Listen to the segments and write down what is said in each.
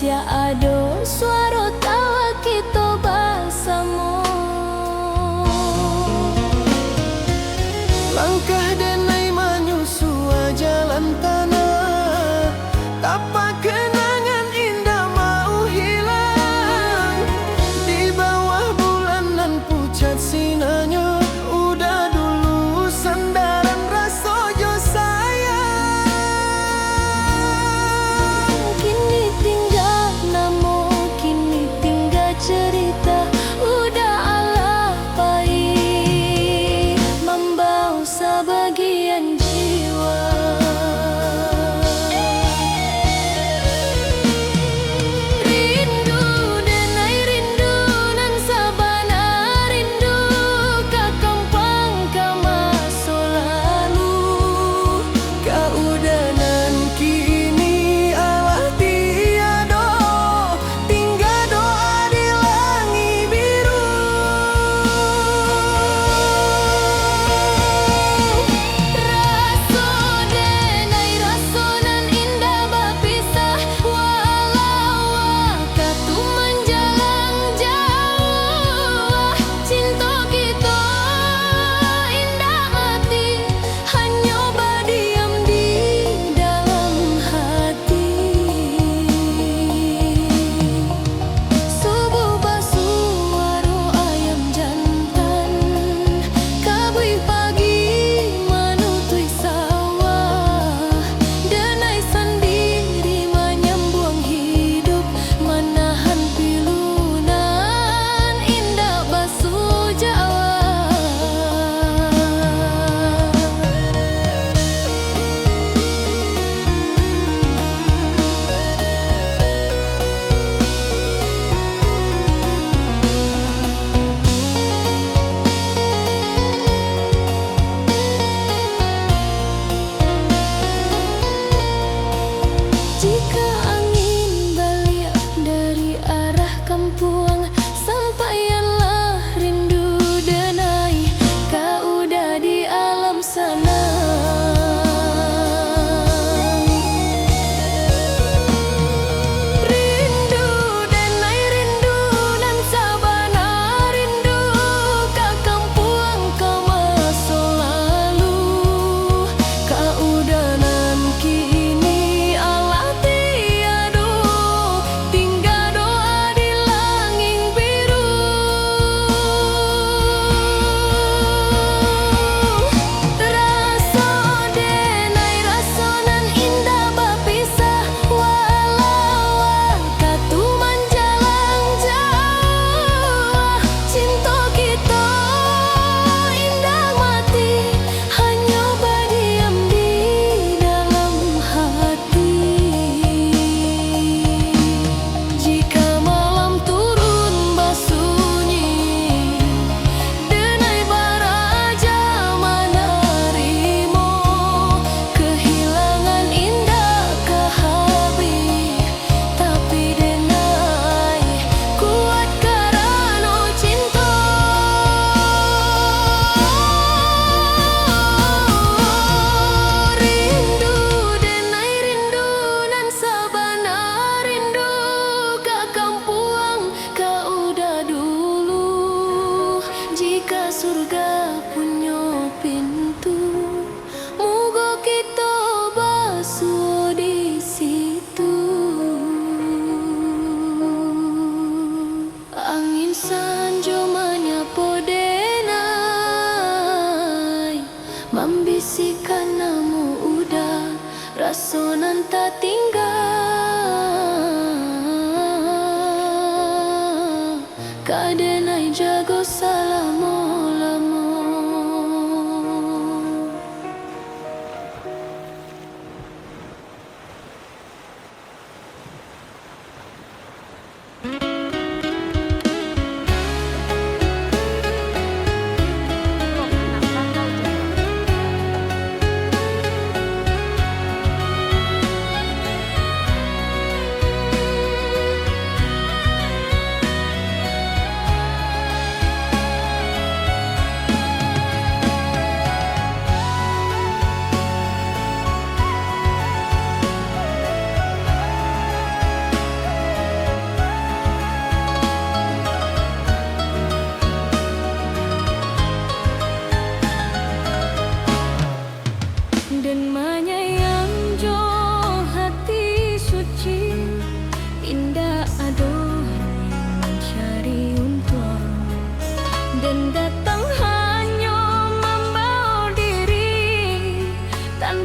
sia ado suara tawa kita bersama. Langkah denai menyusua jalan tanah, tapak kenangan indah mau hilang. Di bawah bulanan pucat sinanya, udah dulu sandaran rasa jo sayang. Kini tinggal nama, kini tinggal cerita, udah alah pahit membawa sebagian jiwa. Rindu denai rindu nan sabana rindu ka kampung ka masa lalu. Kaudanan kini Allah tiada, tinggal doa di langit biru. Raso denai raso nan indah berpisah, walau katu menjalang jauh. Cinta kita indah mati, hanya berdiam di dalam hati. Subuh basuara ayam jantan, kabui pagi menutui sawah. Denai sendiri menyambung hidup, menahan pilunan indah basuh Jawa. Jika angin balik dari arah kampung, sampailah rindu denai, kau udah di alam sana. Rindu denai rindu nan sabana rindu ka kampung ka masa lalu. Kaudanan kini Allah tiada, tinggal doa di langit biru. Rasa denai rasa nan indah berpisah, walau katu menjalang jauh. Cinta kita indah mati, hanya berdiam di dalam hati. Jika malam turun bersunyi, denai baraja menerima kehilangan indah ke habis. Tapi denai kuat karena cinta. Rindu denai rindu nan sabana rindu ka kampung ka udah dulu. Jika surga punya pintu, moga kita basuh di situ. Angin sanjo menyapa denai, membisikkan nama udah rasa nan tak tinggal. Kadenai jago selama-lama.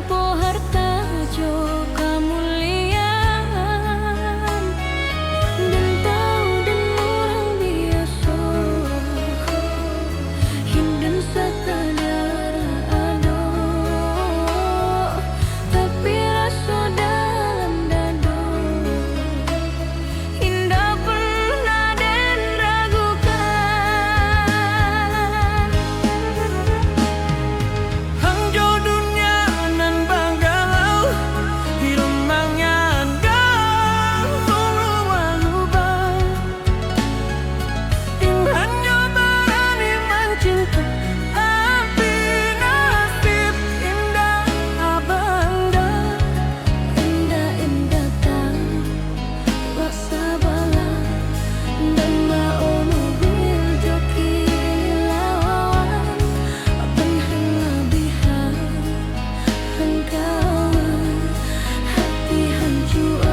tanpa harta jo kemuliaan dan tahu dan orang biasa hinden sekadar ado tapi rasa dalam dado indah pernah dan ragukan Hangjo dunia nan banggalau Hirumangnya andang Solo walubang Inhanyo berani mencinta Tapi nasib indah abanda indah-indah tang rasa bala dan maono bil joki lawan penhalabihan hengkawan hati hancur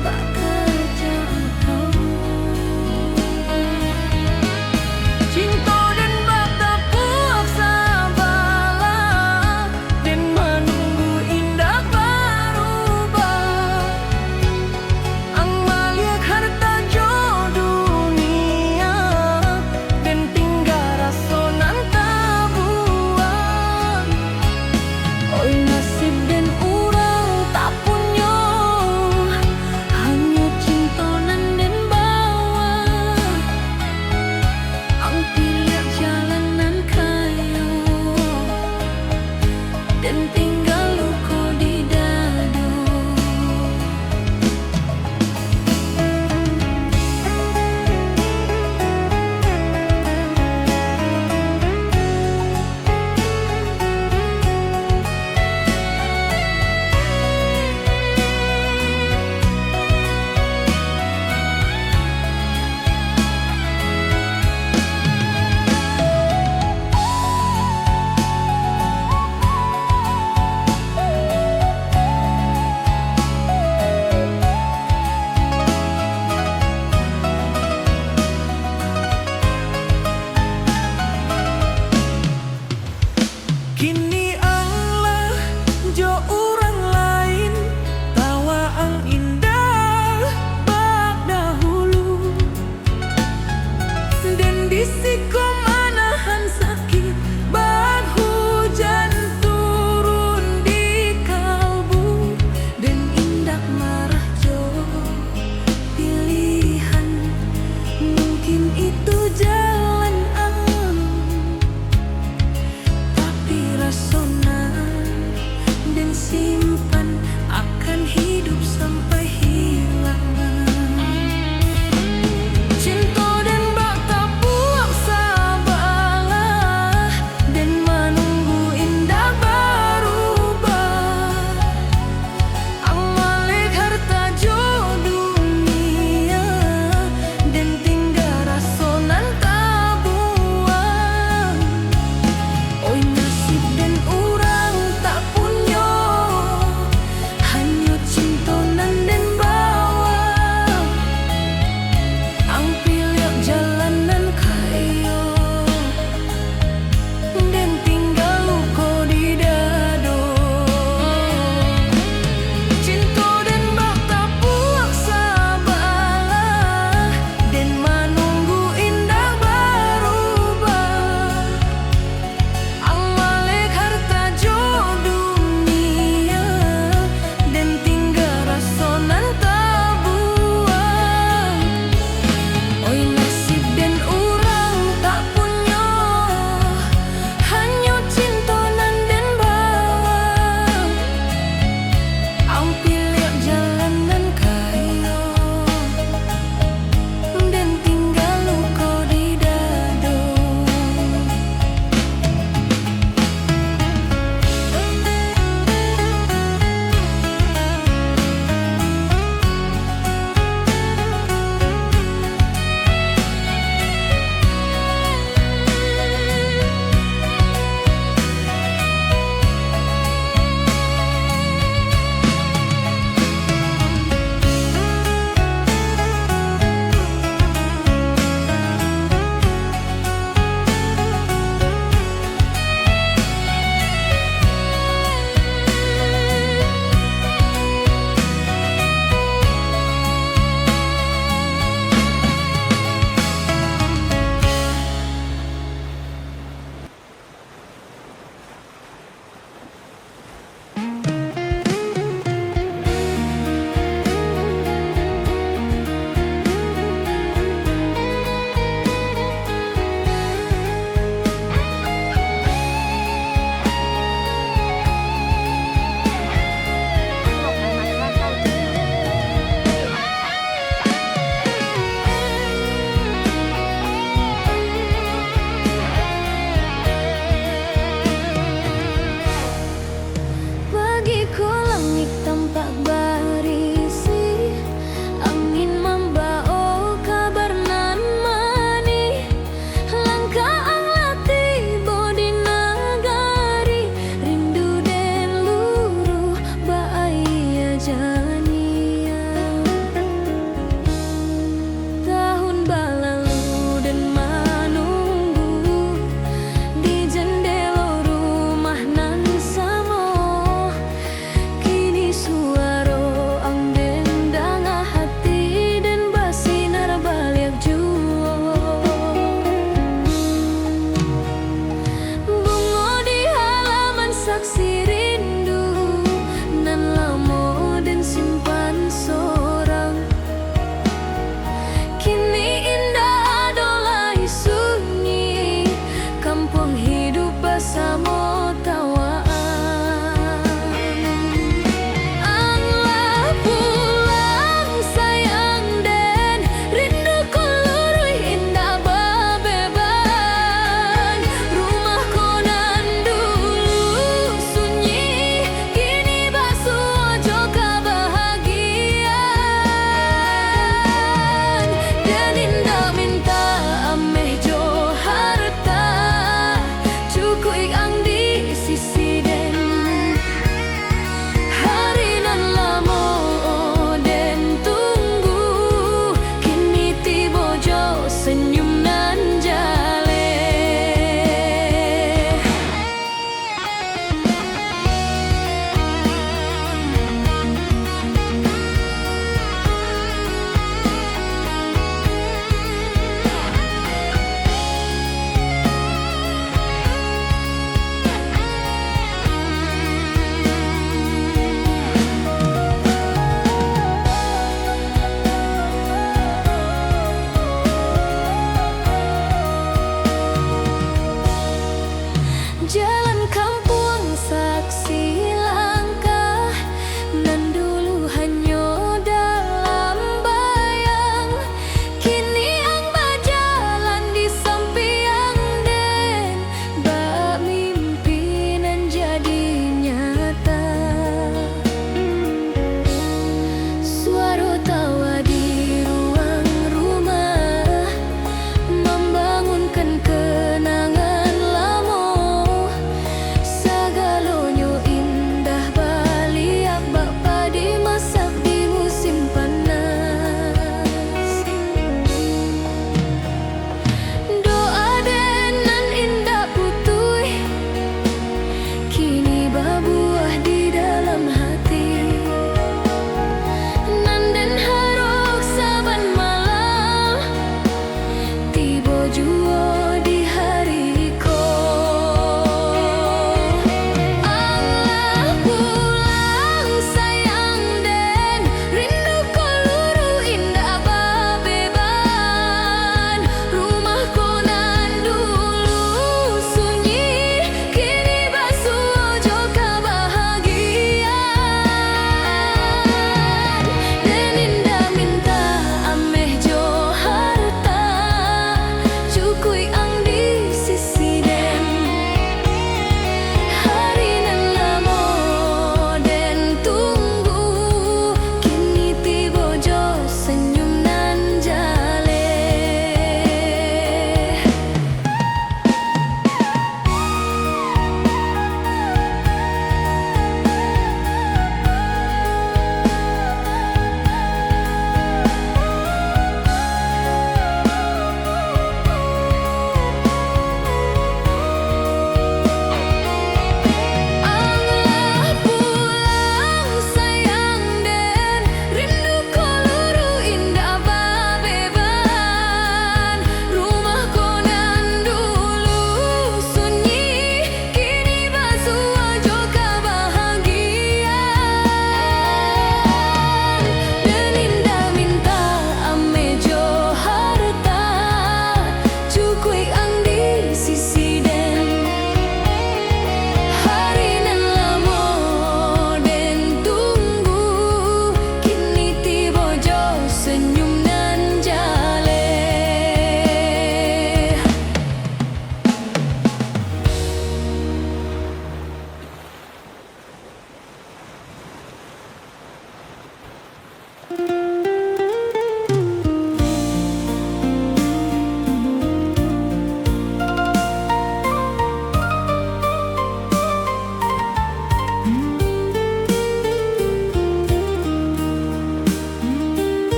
bakal jauh Cinta dan bata puaksa bala Dan menunggu indah berubah Ang maliak harta jo dunia Dan tinggal rasonan tabuan oi nasib dan urang tak punya hanya cintonan dan bawah ang pilih jalanan kayo dan tinggal luka di dado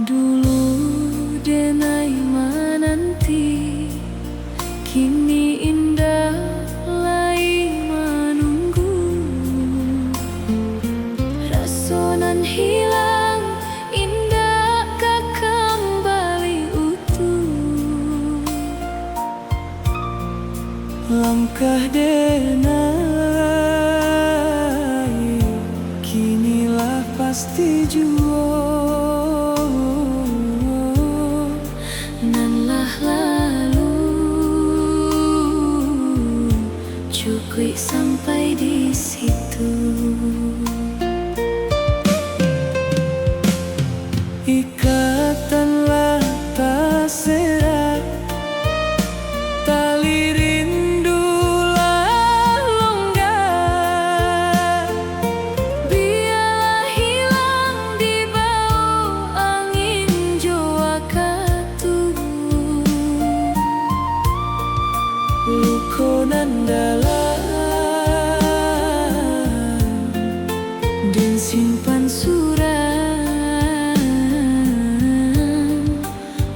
Dulu denai menanti, kini indah lai menunggu. Rasonan hilang, indah kah kembali utuh. Langkah denai, kinilah pasti jua. Nanlah lalu, cukup sampai di situ. Ikatanlah tak serat, tali rindulah longgar. Biarlah hilang di bau angin jua katu. Lukonan dalam dan simpan surat,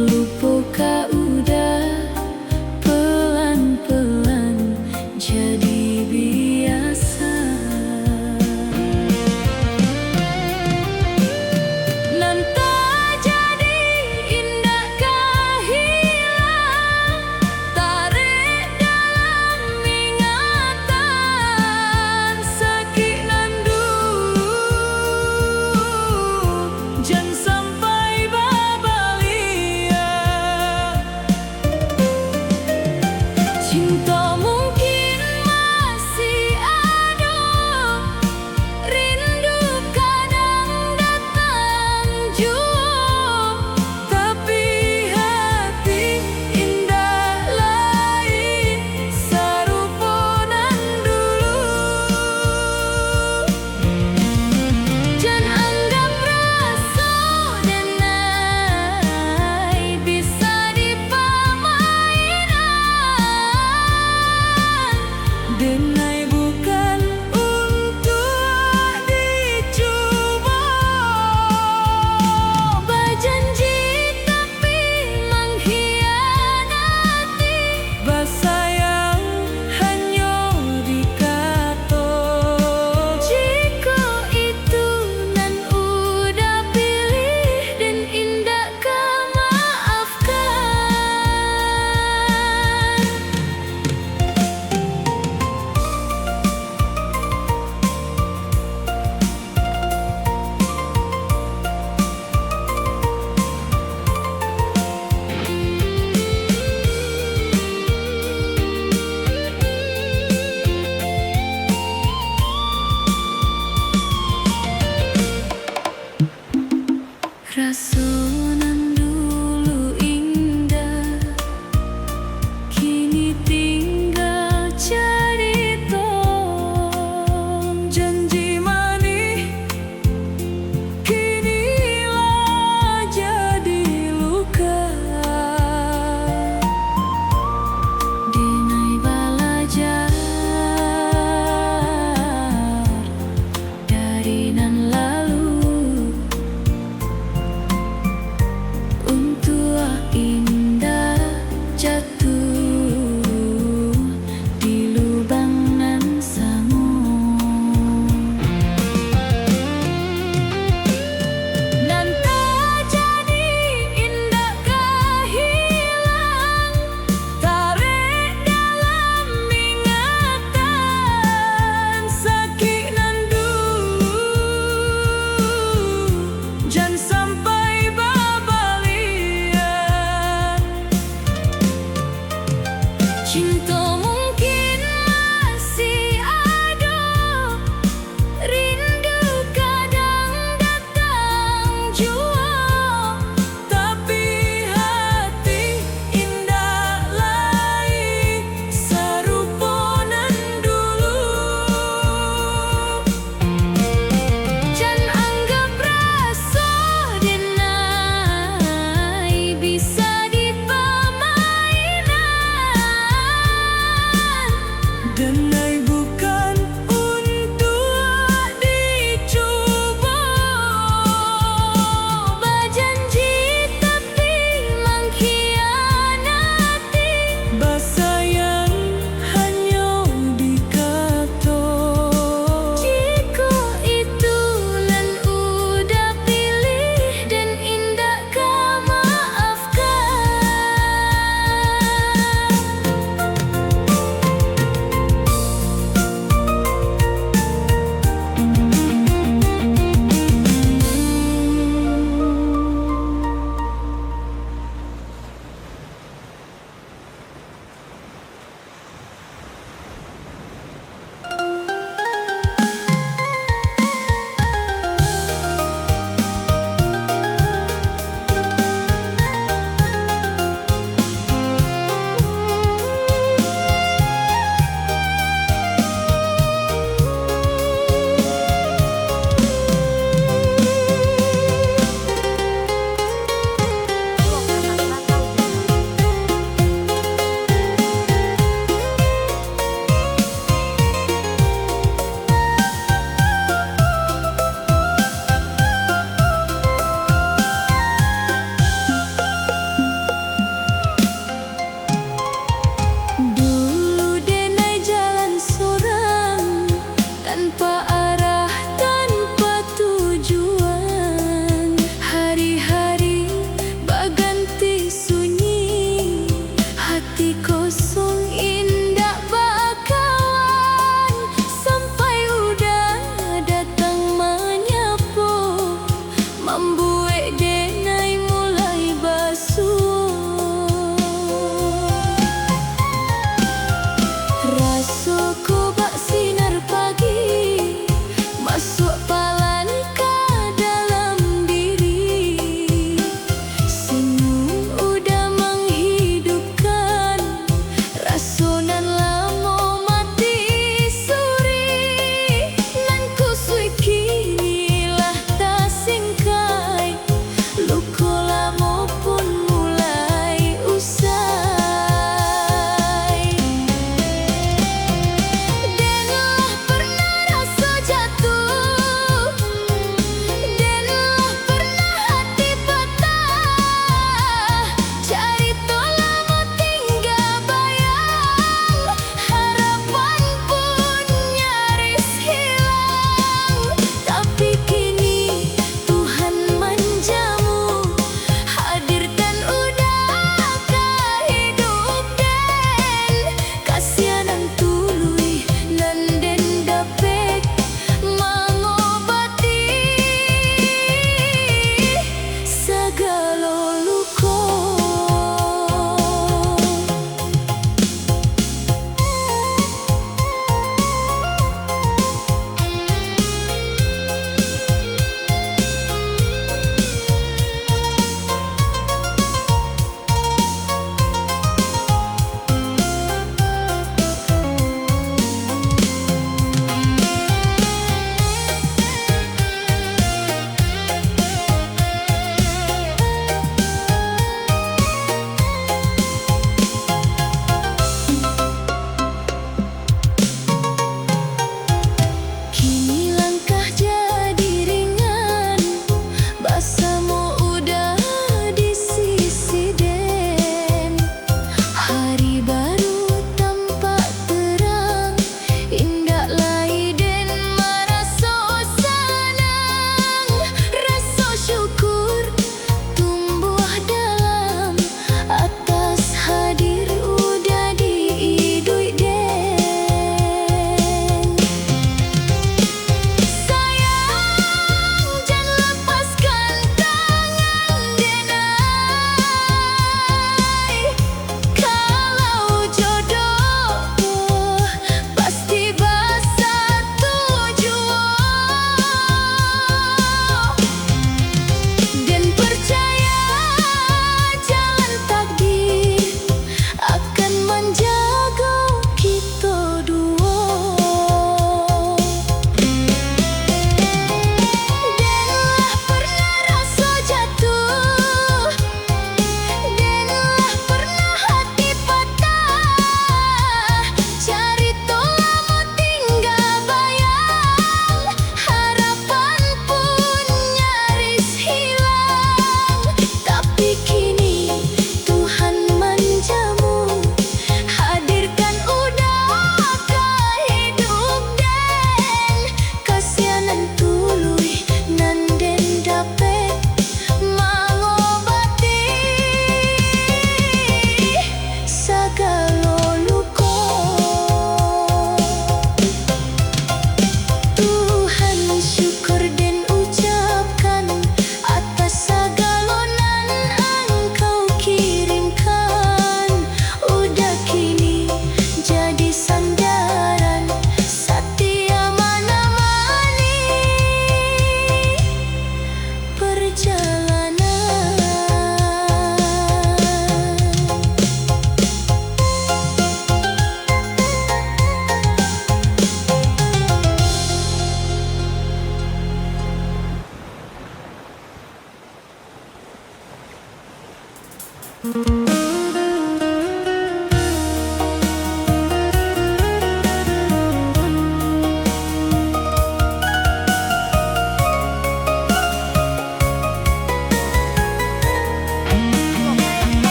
Lupakan udah pelan-pelan jadi biasa. Nan tak jadi indah kah hilang, tarik dalam ingat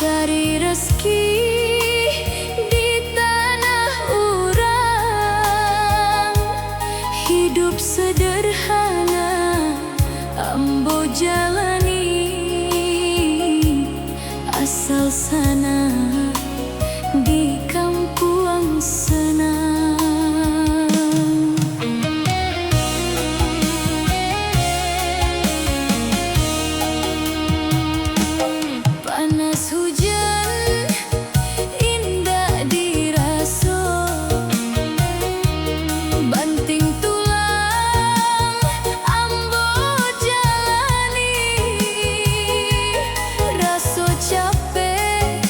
cari rezeki di tanah urang. Hidup sederhana ambo jalani, asal sana di kampung senang. Panas hujan indah diraso, banting tulang ambo jalani. Raso capek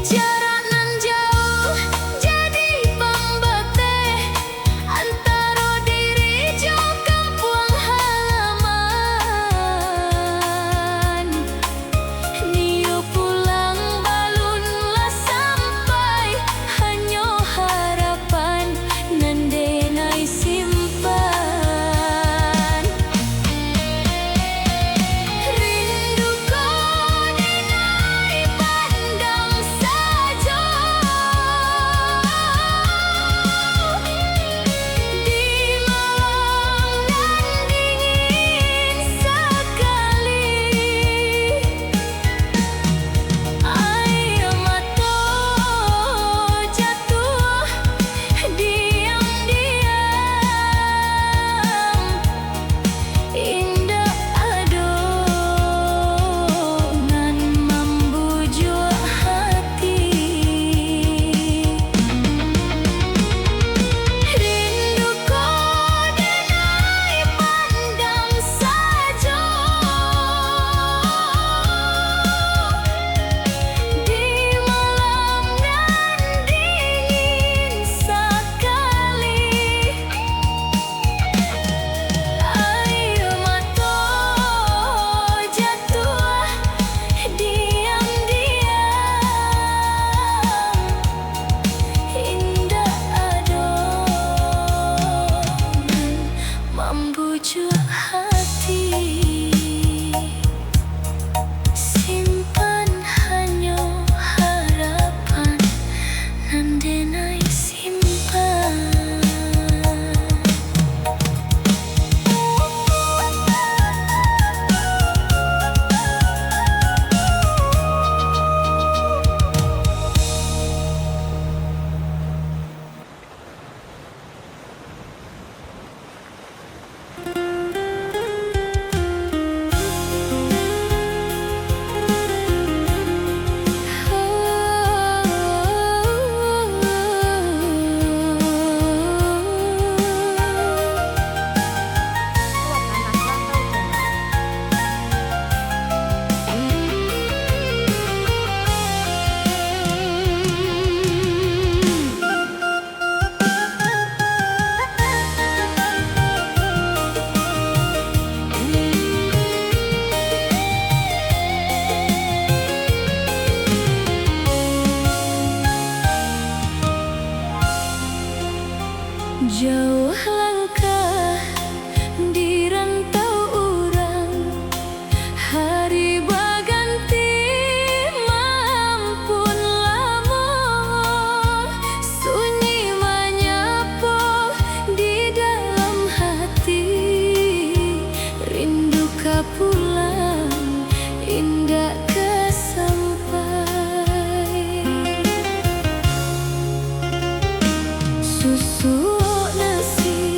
Jarak nan jauh jadi pambete antara diri jo kampung halaman. Niu pulang balun lah sampai, hanya harapan nan denai simpan. Rindu ko denai pandang saja, di malam nan dingin sekali. Air mata jatuh diam-diam, indah adonan membujuk hati. Rindu ko denai pandang saja, di malam nan dingin sekali. Air mata jatuh diam-diam, indah adonan membujuk hati. Simpan hanya harapan nan denai simpan. Jauh langkah di rantau urang, hari baganti mampun lamun, sunyi menyapa di dalam hati. Rindu ka pulang, indah ka sampai. Susu nasi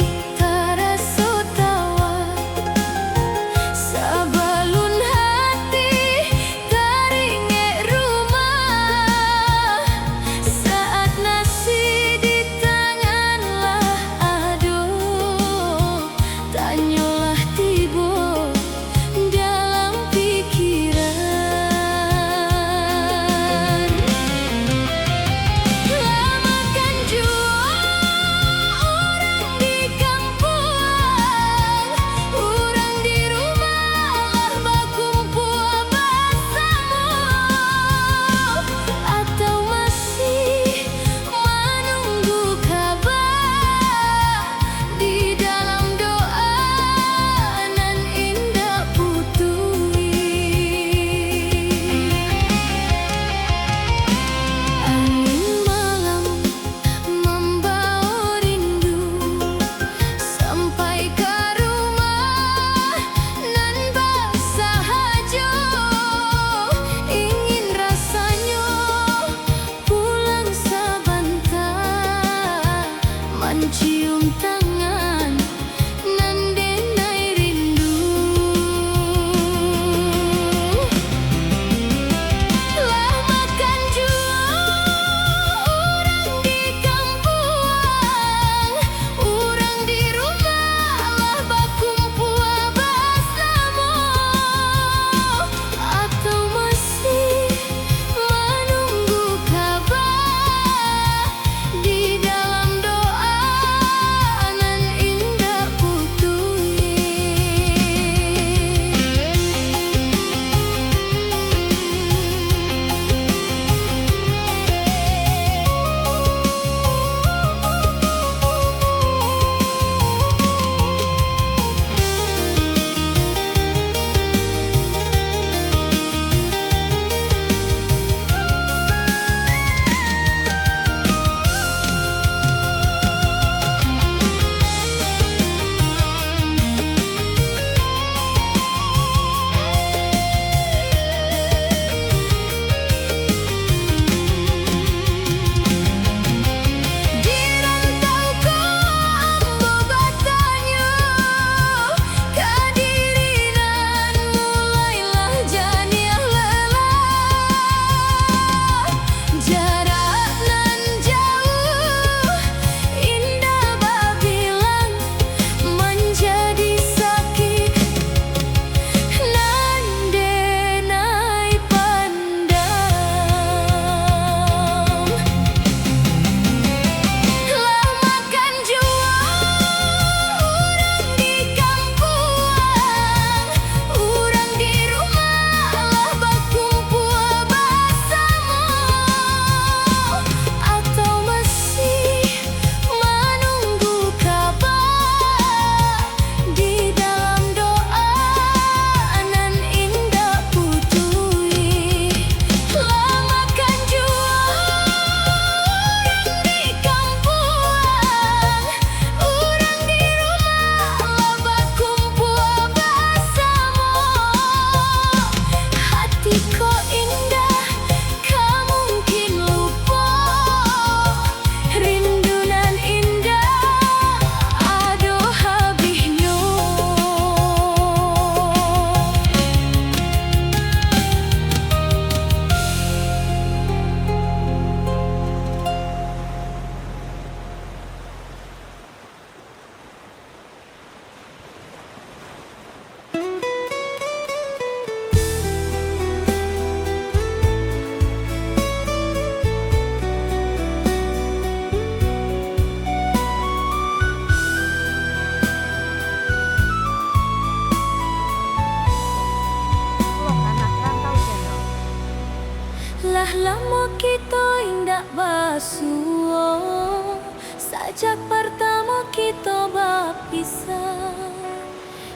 basuo sajak pertama kita berpisah.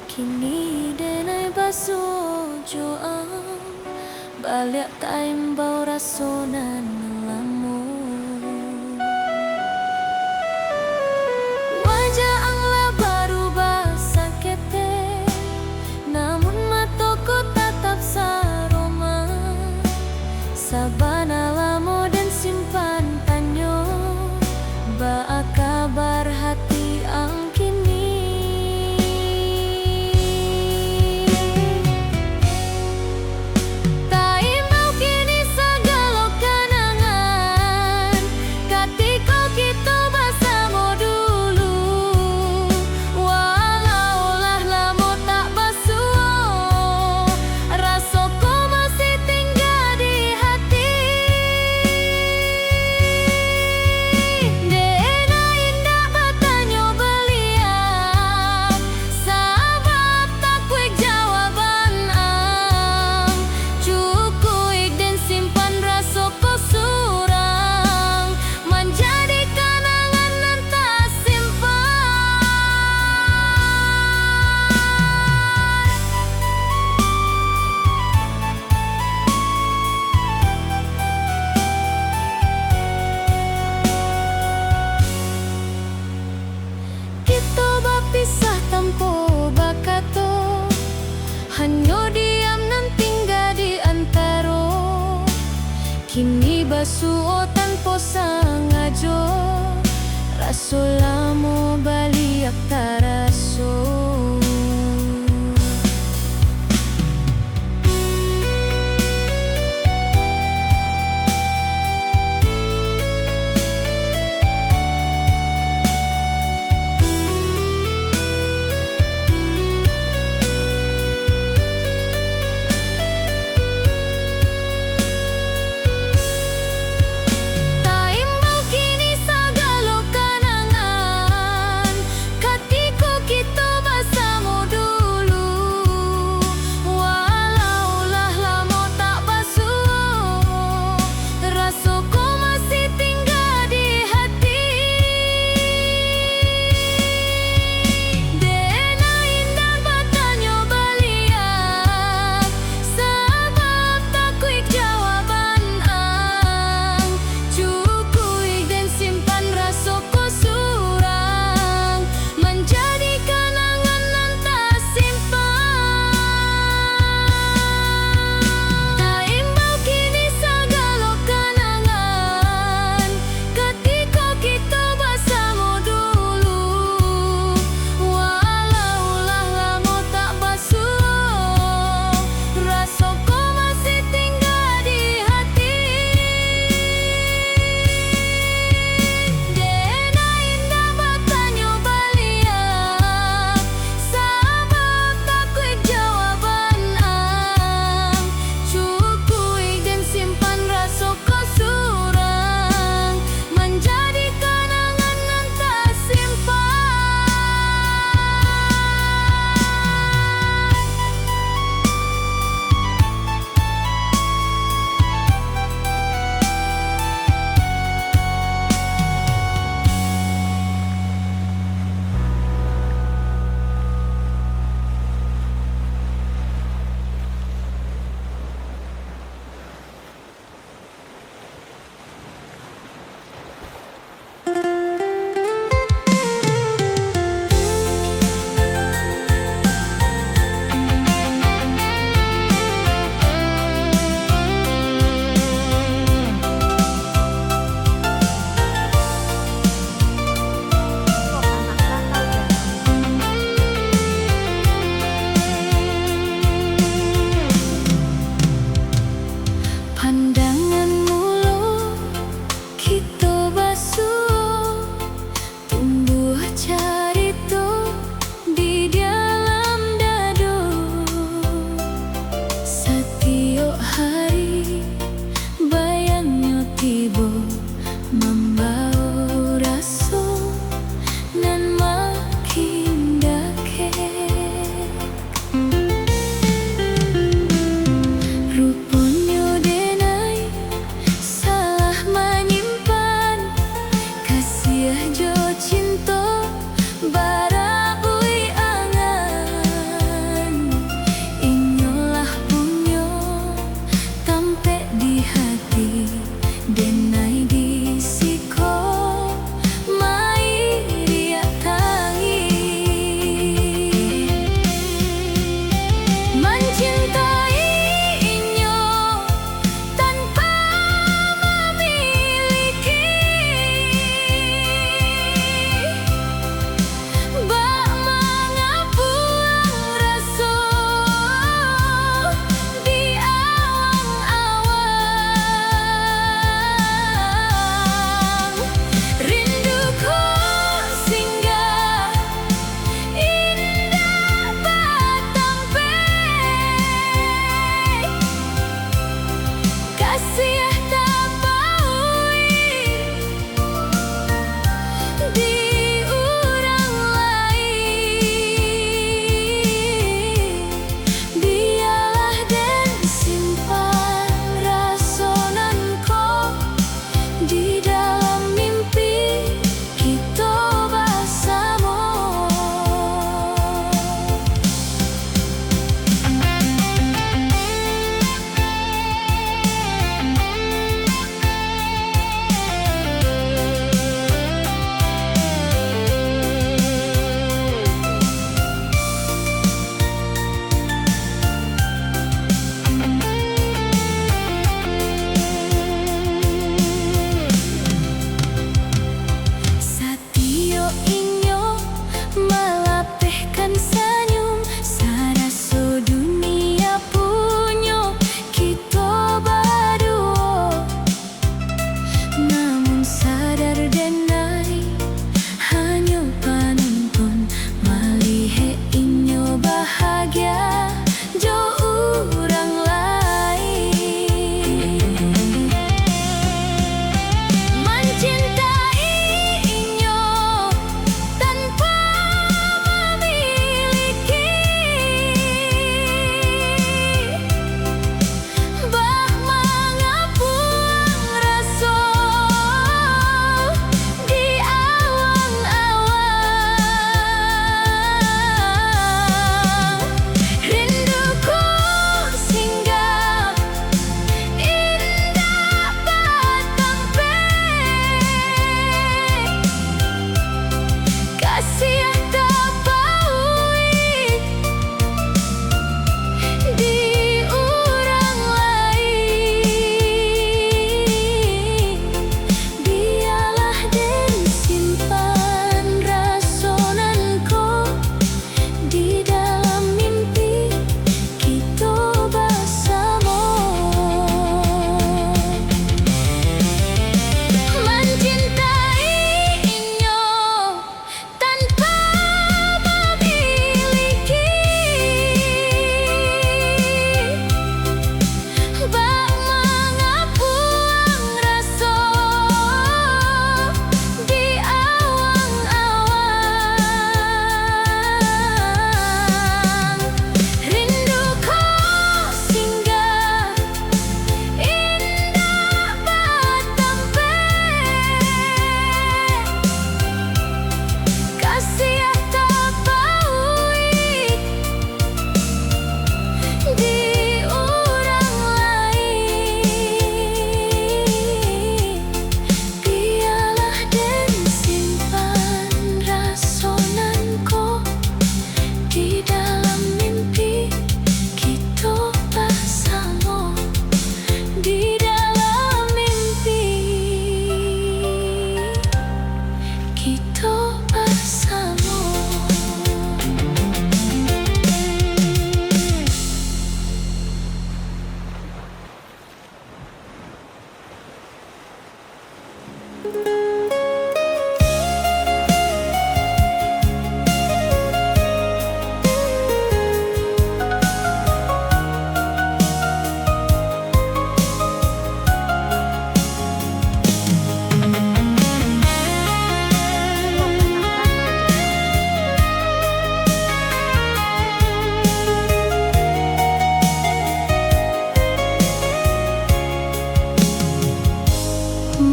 Kini denai basuo joang balik time bau rasonan lamun. Wajah angla berubah sakete, namun mataku tetap saroma. Sabana lamo dan simpan tanyo, ba kabar hati ang kini. Tai mau kini segala kenangan, ketika kita bersama dulu. Walau lah lamo tak basuo, rasaku masih tinggal di hati. Dena indah bertanya beliau, sabab tak kuik jawaban ang. Cukup dan simpan rasaku surang, menjadi kenangan nan tak simpan. Kita berpisah tanpa bakato, hanya diam nan tinggal di antara. Kini basuo tanpa sengaja, rasa lamo baliak taraso. Taimbau kini segala kenangan, ketika kita bersama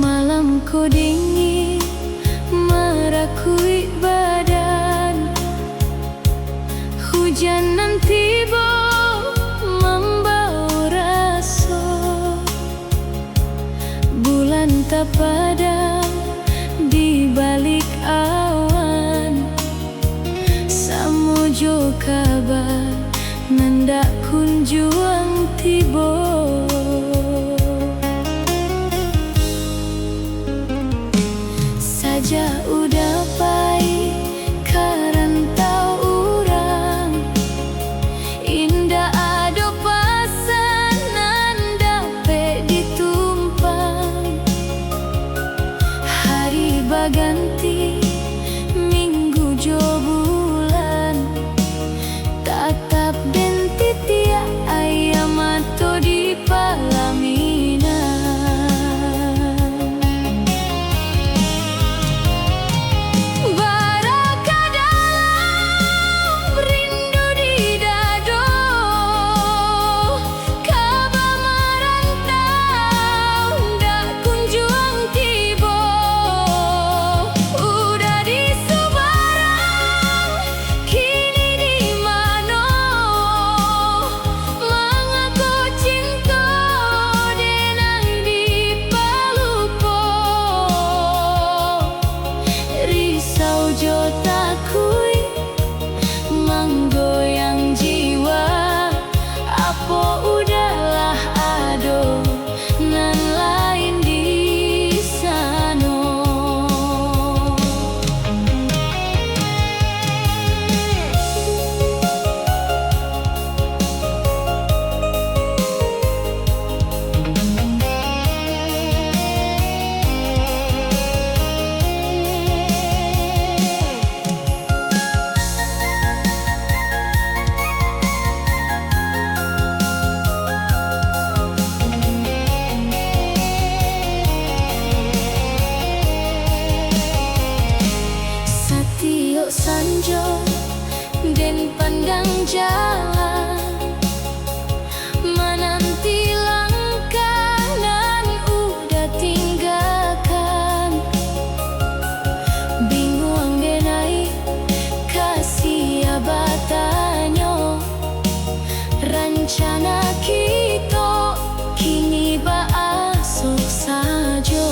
Malamku dingin merakui badan, hujan nan tiba membawa rasa, bulan tak padam di balik awan, samujo kabar nandak kunjuang tiba. Saja udah pai karantau urang, indah ado pasanan dapat ditumpang. Hari baganti minggu jo bulan, tatap benti tiap ayam atau di palaminan. Menggoyang jiwa, apa udahlah ado nan lain di sana. Sanjo den pandang jalan, menanti langkah nan udah tinggalkan. Bingung denai kasih abatanyo, rencana kita kini baasok sajo.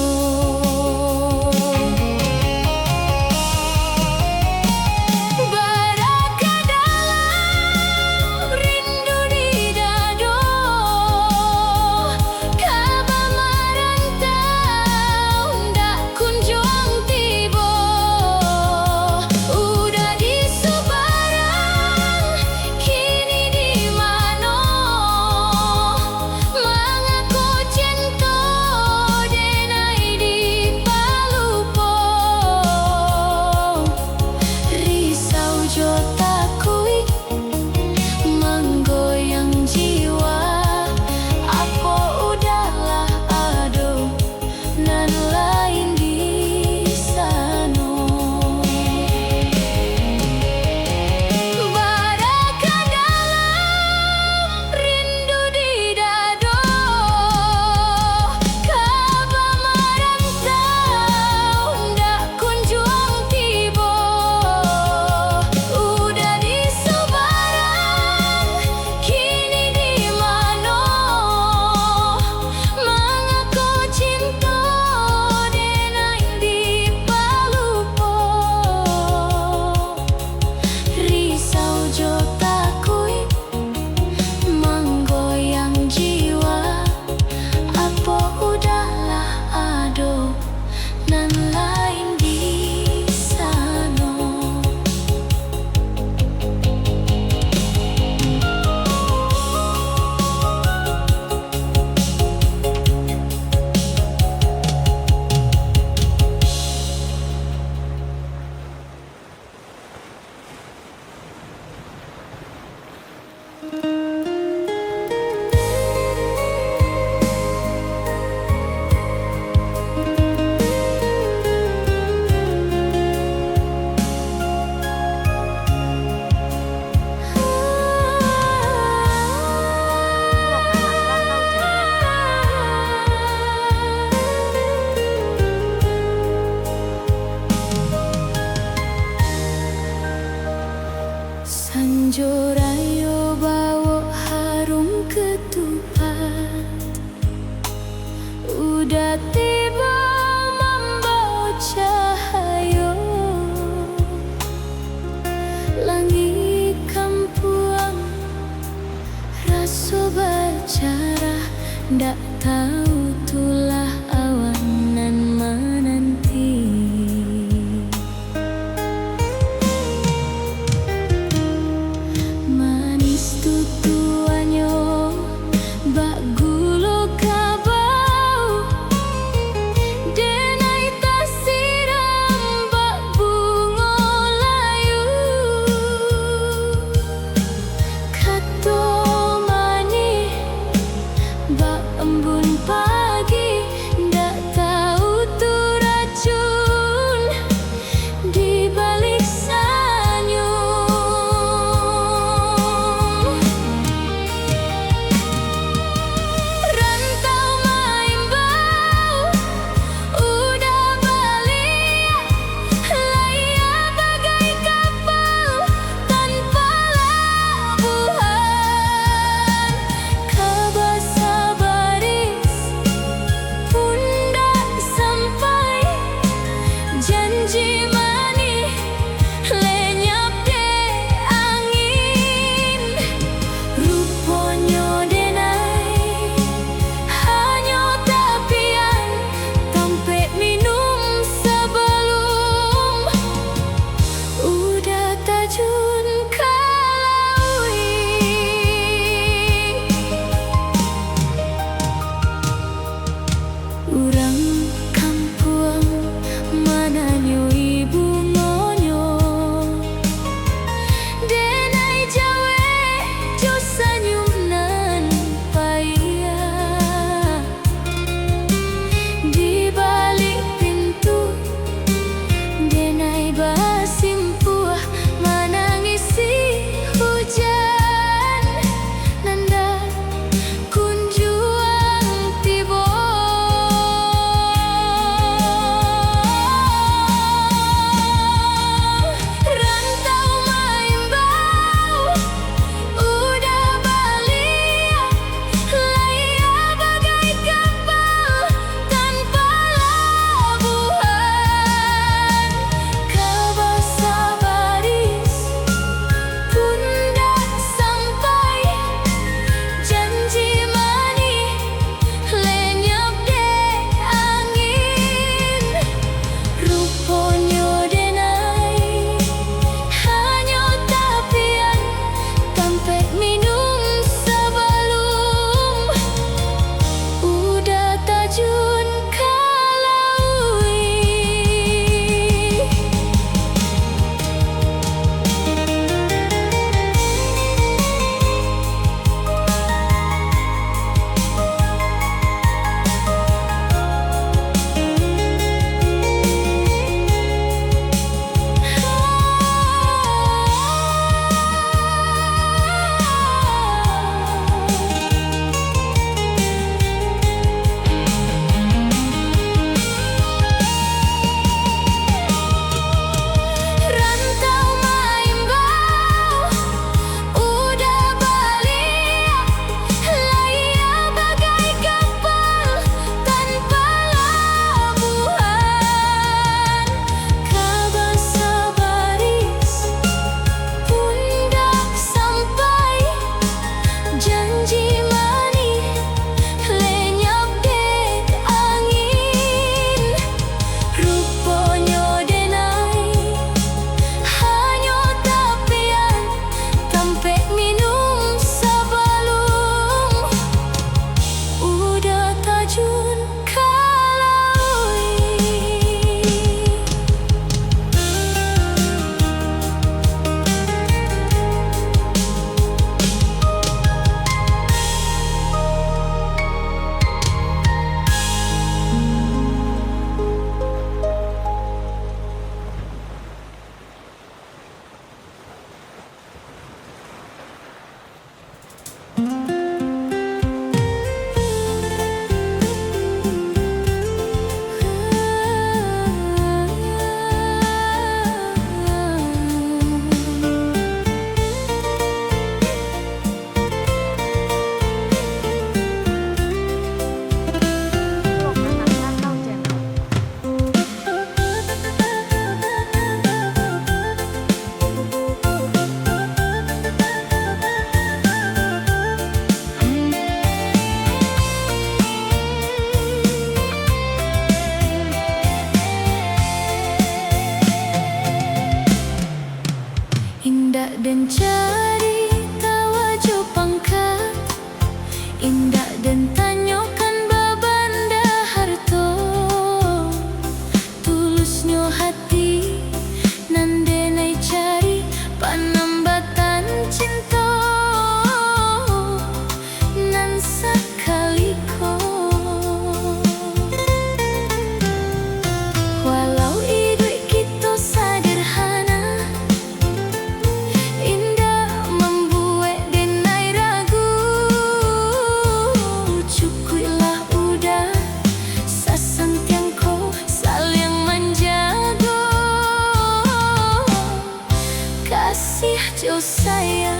oh sayang.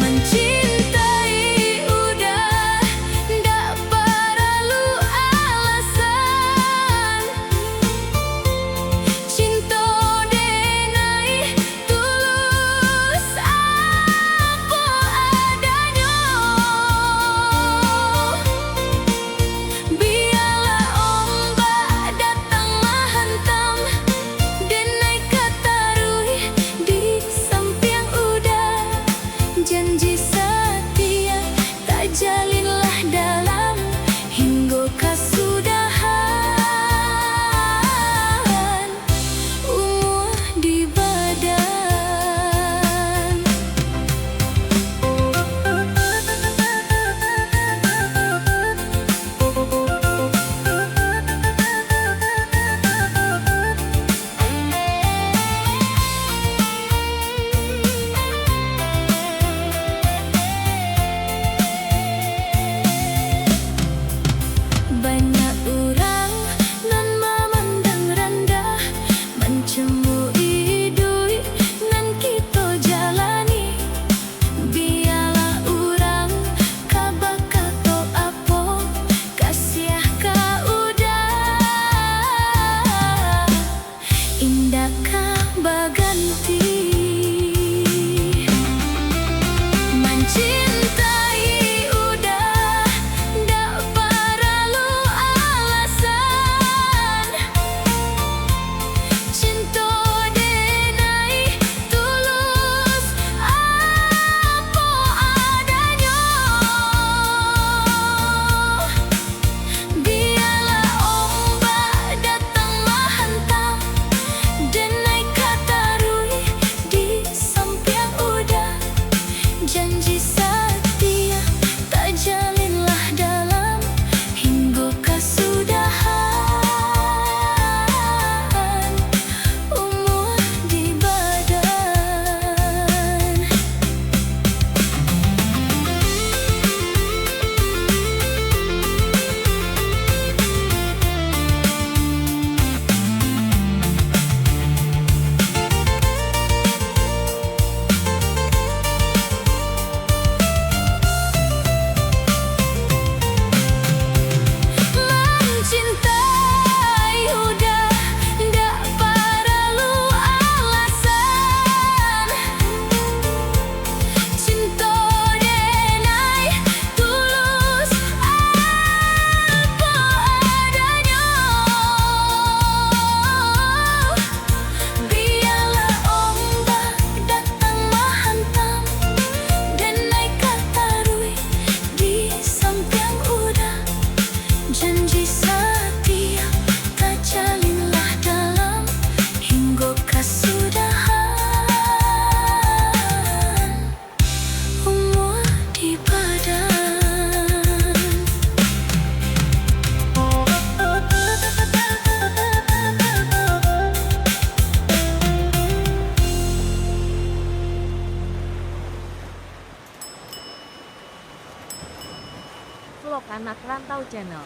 Mencintai udah ndak perlu alasan. Cinta denai tulus apa adanya. Biarlah ombak datang menghantam, denai katarui di samping udah. Janji setia tak jalinlah dalam hingga kesudahan umur di badan. Banyak orang nan memandang rendah, mencemoohi duit nan kita jalani. Biarlah orang kabak kata apa, kasiah ka udah. Indah ka baganti. Mencintai udah ndak perlu alasan. Cinta denai tulus apa adanya. Biarlah ombak datang menghantam, denai katarui di samping udah. Janji setia tak jalinlah dalam hingga kesudahan umur di badan. Mencintai udah ndak perlu alasan. Cinta denai tulus apa adanya. Biarlah ombak datang menghantam, denai katarui di samping udah. Janji setia tak jalinlah dalam hingga kesudahan umur di badan. Vlog Anak Rantau Channel.